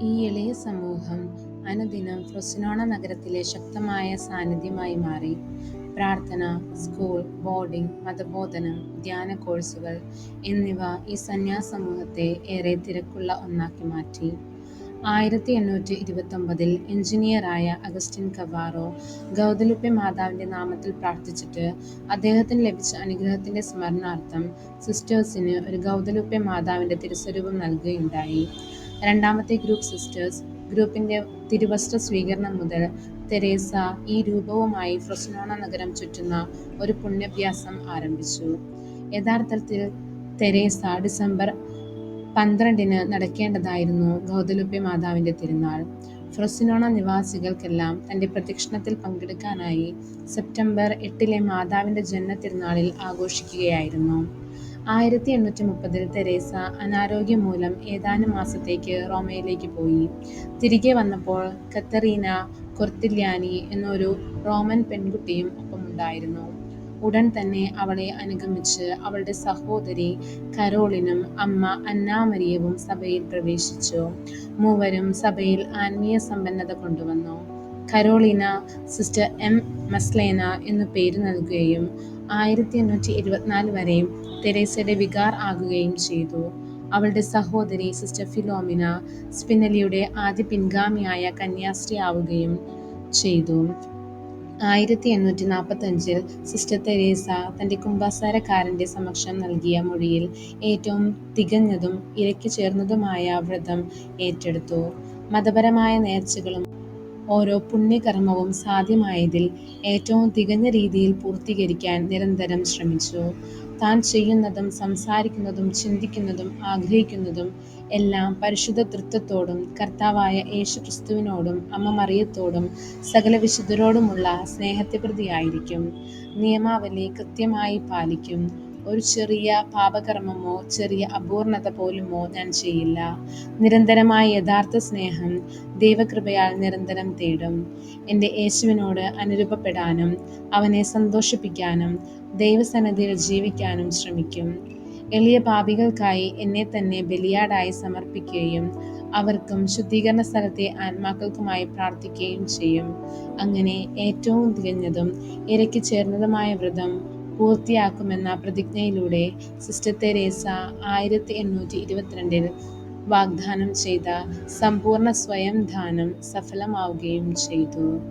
ഈ എളിയ സമൂഹം അനുദിനം ഫ്രൊസിനോണ നഗരത്തിലെ ശക്തമായ സാന്നിധ്യമായി മാറി. പ്രാർത്ഥന, സ്കൂൾ, ബോർഡിംഗ്, മതബോധനം, ധ്യാന കോഴ്സുകൾ എന്നിവ ഈ സന്യാസമൂഹത്തെ ഏറെ തിരക്കുള്ള ഒന്നാക്കി മാറ്റി. 1829 എഞ്ചിനീയറായ അഗസ്റ്റിൻ കവാറോ ഗൗദലുപ്പെ മാതാവിന്റെ നാമത്തിൽ പ്രാർത്ഥിച്ചിട്ട് അദ്ദേഹത്തിന് ലഭിച്ച അനുഗ്രഹത്തിന്റെ സ്മരണാർത്ഥം സിസ്റ്റേഴ്സിന് ഒരു ഗൗദലുപ്പെ മാതാവിന്റെ തിരുസ്വരൂപം നൽകുകയുണ്ടായി. രണ്ടാമത്തെ ഗ്രൂപ്പ് സിസ്റ്റേഴ്സ് ഗ്രൂപ്പിന്റെ തിരുവസ്ത്ര സ്വീകരണം മുതൽ തെരേസ ഈ രൂപവുമായി ഫ്രൊസിനോണ നഗരം ചുറ്റുന്ന ഒരു പുണ്യാഭ്യാസം ആരംഭിച്ചു. യഥാർത്ഥത്തിൽ തെരേസ ഡിസംബർ 12 നടക്കേണ്ടതായിരുന്നു ഗൗദലുപ്പെ മാതാവിന്റെ തിരുനാൾ. ഫ്രൊസിനോണ നിവാസികൾക്കെല്ലാം തന്റെ പ്രദക്ഷിണത്തിൽ പങ്കെടുക്കാനായി സെപ്റ്റംബർ 8 മാതാവിന്റെ ജന്മതിരുനാളിൽ ആഘോഷിക്കുകയായിരുന്നു. 1830 തെരേസ അനാരോഗ്യം മൂലം ഏതാനും മാസത്തേക്ക് റോമയിലേക്ക് പോയി. തിരികെ വന്നപ്പോൾ കത്തറീന കൊർത്തില്യാനി എന്നൊരു റോമൻ പെൺകുട്ടിയും ഒപ്പമുണ്ടായിരുന്നു. ഉടൻ തന്നെ അവളെ അനുഗമിച്ച് അവളുടെ സഹോദരി കരോളിനും അമ്മ അന്നാമരിയവും സഭയിൽ പ്രവേശിച്ചു. മൂവരും സഭയിൽ ആത്മീയ സമ്പന്നത കൊണ്ടുവന്നു. Carolina sister M. മസ്ലേന എന്നു പേര് നൽകുകയും 1874 വരെ തെരേസയുടെ വികാർ ആകുകയും ചെയ്തു. അവളുടെ സഹോദരി സിസ്റ്റർ ഫിലോമിന സ്പിനലിയുടെ ആദ്യ പിൻഗാമിയായ കന്യാസ്ത്രീ ആവുകയും ചെയ്തു. 1845 സിസ്റ്റർ തെരേസ തന്റെ കുമ്പസാരക്കാരന്റെ സമക്ഷം നൽകിയ മൊഴിയിൽ ഏറ്റവും തികഞ്ഞതും ഇരയ്ക്ക് ചേർന്നതുമായ വ്രതം ഏറ്റെടുത്തു. മതപരമായ നേർച്ചകളും ഓരോ പുണ്യകർമ്മവും സാധ്യമായതിൽ ഏറ്റവും തികഞ്ഞ രീതിയിൽ പൂർത്തീകരിക്കാൻ നിരന്തരം ശ്രമിച്ചു. താൻ ചെയ്യുന്നതും സംസാരിക്കുന്നതും ചിന്തിക്കുന്നതും ആഗ്രഹിക്കുന്നതും എല്ലാം പരിശുദ്ധ തൃത്വത്തോടും കർത്താവായ യേശുക്രിസ്തുവിനോടും അമ്മ മറിയത്തോടും സകല വിശുദ്ധരോടുമുള്ള സ്നേഹത്തെ പ്രതിയായിരിക്കും. നിയമാവലി കൃത്യമായി പാലിക്കും. ഒരു ചെറിയ പാപകർമ്മമോ ചെറിയ അപൂർണത പോലുമോ ഞാൻ ചെയ്യില്ല. നിരന്തരമായ യഥാർത്ഥ സ്നേഹം ദൈവകൃപയാൽ നിരന്തരം തേടും. എൻ്റെ യേശുവിനോട് അനുരൂപപ്പെടാനും അവനെ സന്തോഷിപ്പിക്കാനും ദൈവസന്നിധിയിൽ ജീവിക്കാനും ശ്രമിക്കും. എളിയ പാപികൾക്കായി എന്നെ തന്നെ ബലിയാടായി സമർപ്പിക്കുകയും അവർക്കും ശുദ്ധീകരണ സ്ഥലത്തെ ആത്മാക്കൾക്കുമായി പ്രാർത്ഥിക്കുകയും ചെയ്യും. അങ്ങനെ ഏറ്റവും തികഞ്ഞതും ഇരയ്ക്ക് ചേർന്നതുമായ വ്രതം പൂർത്തിയാക്കുമെന്ന പ്രതിജ്ഞയിലൂടെ സിസ്റ്റർ തെരേസ 1822 വാഗ്ദാനം ചെയ്ത സമ്പൂർണ്ണ സ്വയം ദാനം സഫലമാവുകയും ചെയ്തു.